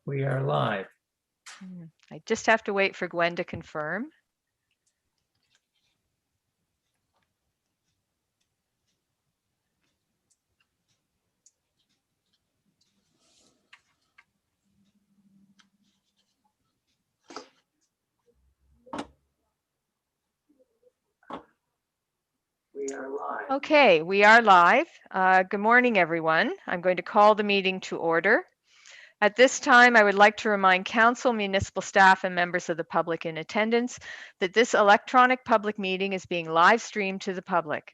We are live. I just have to wait for Gwen to confirm. We are live. Okay, we are live. Good morning, everyone. I'm going to call the meeting to order. At this time, I would like to remind council, municipal staff, and members of the public in attendance that this electronic public meeting is being live streamed to the public.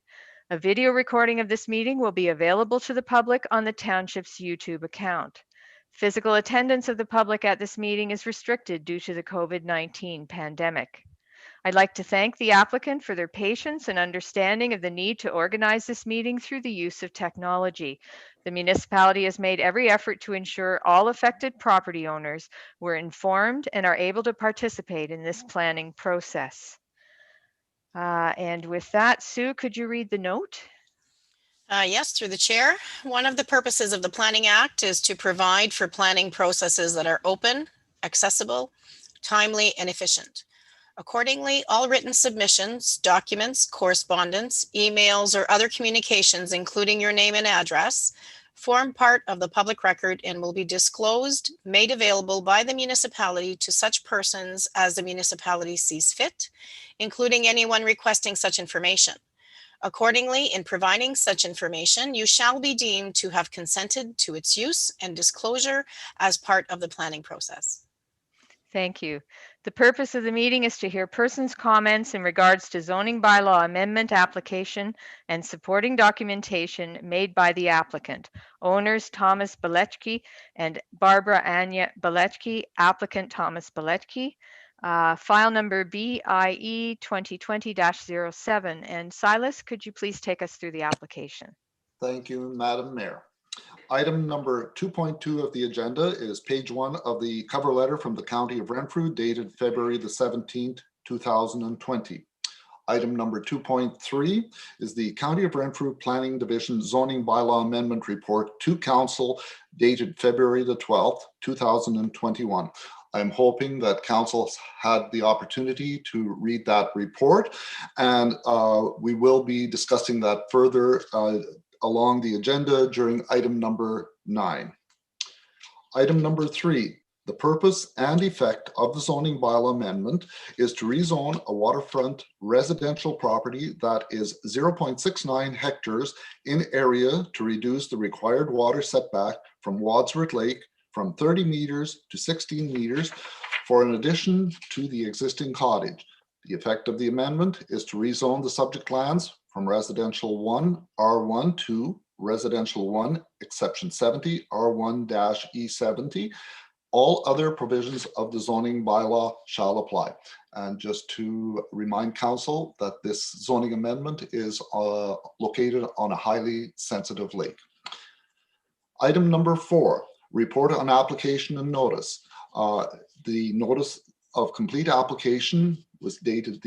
A video recording of this meeting will be available to the public on the township's YouTube account. Physical attendance of the public at this meeting is restricted due to the COVID-19 pandemic. I'd like to thank the applicant for their patience and understanding of the need to organize this meeting through the use of technology. The municipality has made every effort to ensure all affected property owners were informed and are able to participate in this planning process. And with that, Sue, could you read the note? Yes, through the chair. One of the purposes of the Planning Act is to provide for planning processes that are open, accessible, timely, and efficient. Accordingly, all written submissions, documents, correspondence, emails, or other communications, including your name and address, form part of the public record and will be disclosed, made available by the municipality to such persons as the municipality sees fit, including anyone requesting such information. Accordingly, in providing such information, you shall be deemed to have consented to its use and disclosure as part of the planning process. Thank you. The purpose of the meeting is to hear persons' comments in regards to zoning bylaw amendment application and supporting documentation made by the applicant. Owners Thomas Belechki and Barbara Anya Belechki, applicant Thomas Belechki. File number BIE 2020-07. And Silas, could you please take us through the application? Thank you, Madam Mayor. Item number 2.2 of the agenda is page 1 of the cover letter from the County of Renfrew dated February the 17th, 2020. Item number 2.3 is the County of Renfrew Planning Division Zoning Bylaw Amendment Report to Council dated February the 12th, 2021. I'm hoping that Council's had the opportunity to read that report, and we will be discussing that further along the agenda during item number 9. Item number 3, the purpose and effect of the zoning bylaw amendment is to rezone a waterfront residential property that is 0.69 hectares in area to reduce the required water setback from Wadsworth Lake from 30 meters to 16 meters for an addition to the existing cottage. The effect of the amendment is to rezone the subject lands from residential 1 R1 to residential 1 exception 70 R1-E70. All other provisions of the zoning bylaw shall apply. And just to remind council that this zoning amendment is located on a highly sensitive lake. Item number 4, report on application and notice. The notice of complete application was dated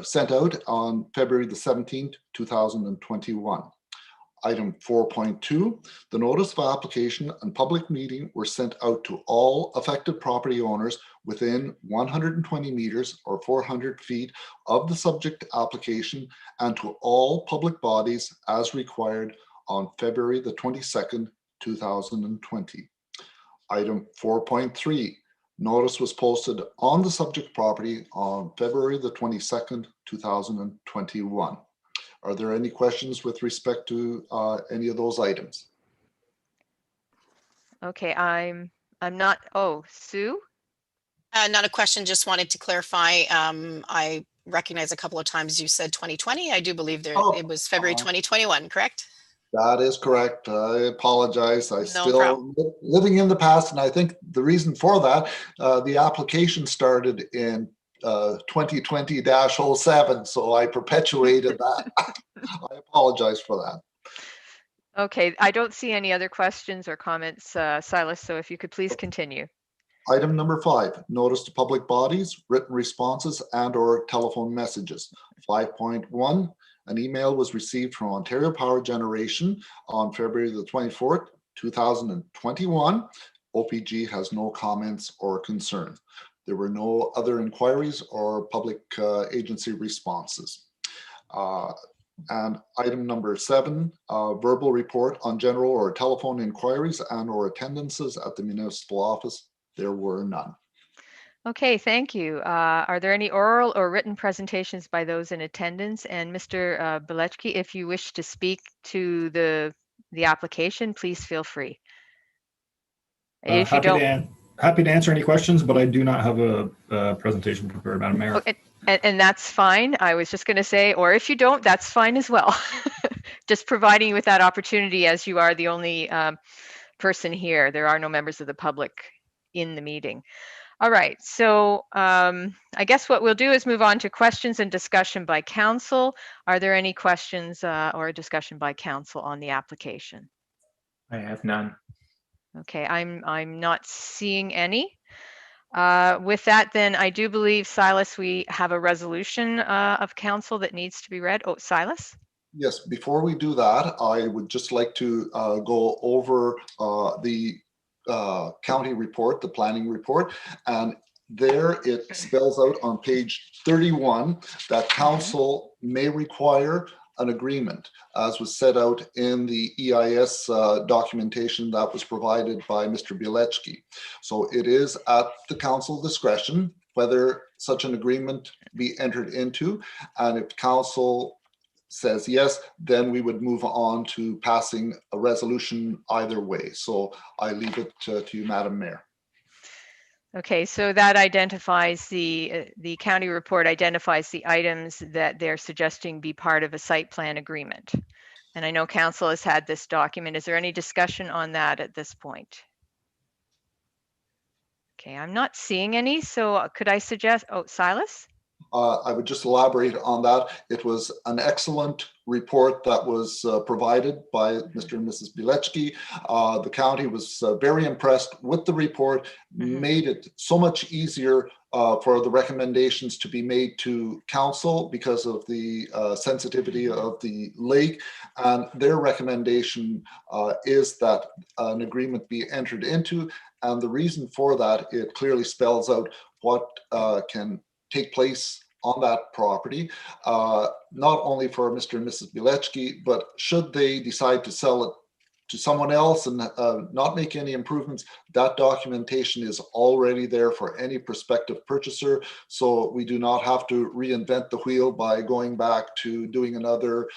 sent out on February the 17th, 2021. Item 4.2, the notice of application and public meeting were sent out to all affected property owners within 120 meters or 400 feet of the subject application and to all public bodies as required on February the 22nd, 2020. Item 4.3, notice was posted on the subject property on February the 22nd, 2021. Are there any questions with respect to any of those items? Okay, I'm not, oh, Sue? Not a question, just wanted to clarify. I recognize a couple of times you said 2020. I do believe it was February 2021, correct? That is correct. I apologize. No still problem. Living in the past, and I think the reason for that, the application started in 2020-07, so I perpetuated that. I apologize for that. Okay, I don't see any other questions or comments, Silas, so if you could please continue. Item number 5, notice to public bodies, written responses and/or telephone messages. 5.1, an email was received from Ontario Power Generation on February the 24th, 2021. OPG has no comments or concerns. There were no other inquiries or public agency responses. And item number 7, verbal report on general or telephone inquiries and or attendances at the municipal office. There were none. Okay, thank you. Are there any oral or written presentations by those in attendance? And Mr. Bilecki, if you wish to speak to the application, please feel free. If you don't, happy to answer any questions, but I do not have a presentation prepared, Madam Mayor. okay, and that's fine. I was just going to say, or if you don't, that's fine as well. Just providing you with that opportunity, as you are the only person here. There are no members of the public in the meeting. All right, so I guess what we'll do is move on to questions and discussion by council. Are there any questions or discussion by council on the application? I have none. Okay, I'm not seeing any. With that, then I do believe, Silas, we have a resolution of council that needs to be read. Oh, Silas? Yes, before we do that, I would just like to go over the county report, the planning report, and there it spells out on page 31 that council may require an agreement, as was set out in the EIS documentation that was provided by Mr. Bilecki. So it is at the council discretion whether such an agreement be entered into, and if council says yes, then we would move on to passing a resolution either way. So I leave it to you, Madam Mayor. Okay, so that identifies the county report identifies the items that they're suggesting be part of a site plan agreement. And I know council has had this document. Is there any discussion on that at this point? Okay, I'm not seeing any. So could I suggest, oh, Silas? I would just elaborate on that. It was an excellent report that was provided by Mr. and Mrs. Bilecki. The county was very impressed with the report, made it so much easier for the recommendations to be made to council because of the sensitivity of the lake. And their recommendation is that an agreement be entered into. And the reason for that, it clearly spells out what can take place on that property, not only for Mr. and Mrs. Bilecki, but should they decide to sell it to someone else and not make any improvements, that documentation is already there for any prospective purchaser. So we do not have to reinvent the wheel by going back to doing another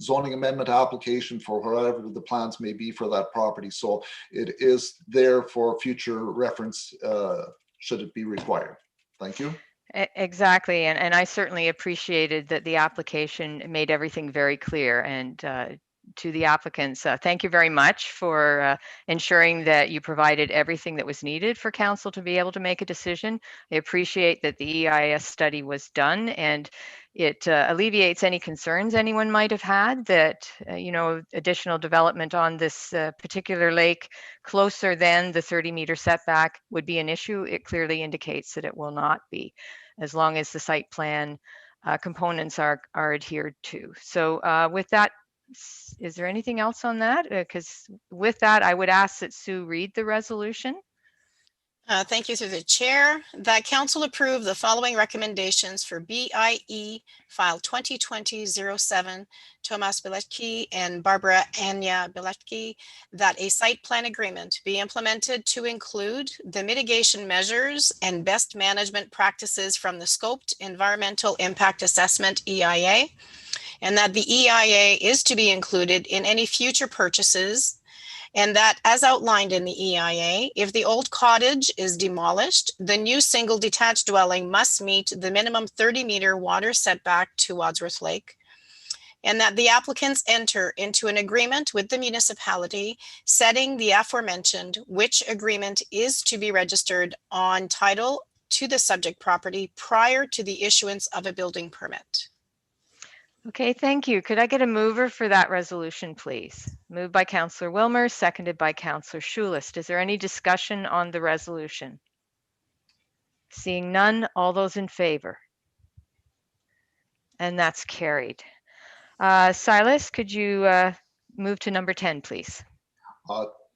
zoning amendment application for whatever the plans may be for that property. So it is there for future reference should it be required. Thank you. Exactly. And I certainly appreciated that the application made everything very clear. And to the applicants, thank you very much for ensuring that you provided everything that was needed for council to be able to make a decision. I appreciate that the EIS study was done and it alleviates any concerns anyone might have had that, additional development on this particular lake closer than the 30-meter setback would be an issue. It clearly indicates that it will not be, as long as the site plan components are adhered to. So with that, is there anything else on that? Because with that, I would ask that Sue read the resolution. Thank you through the chair. That council approve the following recommendations for BIE file 2020-07, Tomas Bilecki and Barbara Anya Bilecki, that a site plan agreement be implemented to include the mitigation measures and best management practices from the scoped environmental impact assessment EIA, and that the EIA is to be included in any future purchases, and that as outlined in the EIA, if the old cottage is demolished, the new single detached dwelling must meet the minimum 30-meter water setback to Wadsworth Lake, and that the applicants enter into an agreement with the municipality setting the aforementioned, which agreement is to be registered on title to the subject property prior to the issuance of a building permit. Okay, thank you. Could I get a mover for that resolution, please? Moved by Councillor Wilmer, seconded by Councillor Schulist. Is there any discussion on the resolution? Seeing none, all those in favor? And that's carried. Silas, could you move to number 10, please?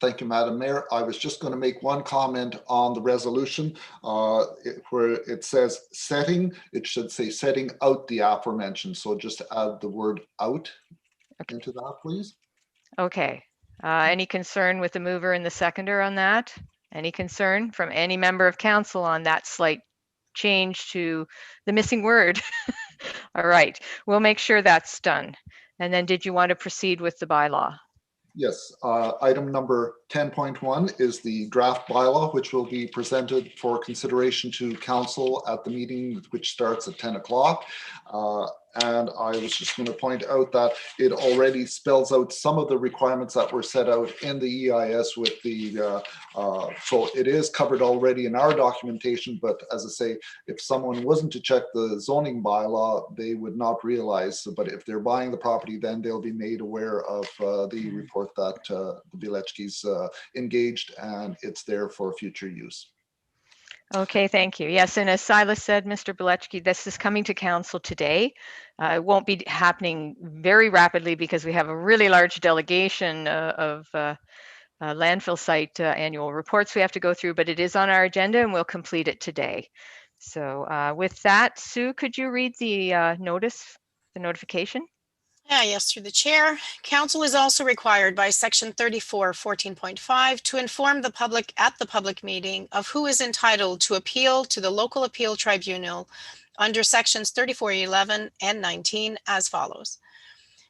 Thank you, Madam Mayor. I was just going to make one comment on the resolution where it says setting, it should say setting out the aforementioned. So just add the word out into that, please. Okay. Any concern with the mover and the seconder on that? Any concern from any member of council on that slight change to the missing word? All right, we'll make sure that's done. And then did you want to proceed with the bylaw? Yes, item number 10.1 is the draft bylaw, which will be presented for consideration to council at the meeting, which starts at 10 o'clock. And I was just going to point out that it already spells out some of the requirements that were set out in the EIS with the, so it is covered already in our documentation, but as I say, if someone wasn't to check the zoning bylaw, they would not realize, but if they're buying the property, then they'll be made aware of the report that the Bilecki's engaged, and it's there for future use. Okay, thank you. Yes, and as Silas said, Mr. Bilecki, this is coming to council today. It won't be happening very rapidly because we have a really large delegation of landfill site annual reports we have to go through, but it is on our agenda and we'll complete it today. So with that, Sue, could you read the notification? Yes, through the chair. Council is also required by section 34:14.5 to inform the public at the public meeting of who is entitled to appeal to the local appeal tribunal under sections 34:11 and 19 as follows.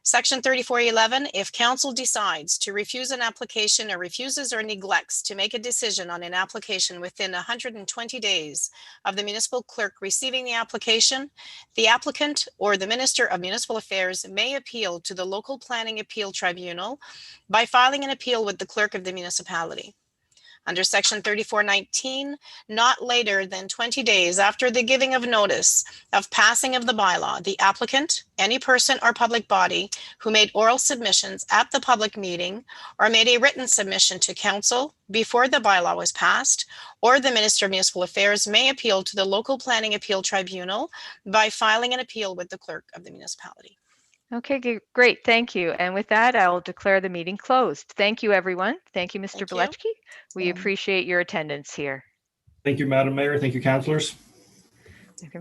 Section 34:11, if council decides to refuse an application or refuses or neglects to make a decision on an application within 120 days of the municipal clerk receiving the application, the applicant or the Minister of Municipal Affairs may appeal to the local planning appeal tribunal by filing an appeal with the clerk of the municipality. Under section 34:19, not later than 20 days after the giving of notice of passing of the bylaw, the applicant, any person or public body who made oral submissions at the public meeting or made a written submission to council before the bylaw was passed, or the Minister of Municipal Affairs may appeal to the local planning appeal tribunal by filing an appeal with the clerk of the municipality. Okay, great. Thank you. And with that, I will declare the meeting closed. Thank you, everyone. Thank you, Mr. Thank you. Bilecki. We appreciate your attendance here. Thank you, Madam Mayor. Thank you, councilors.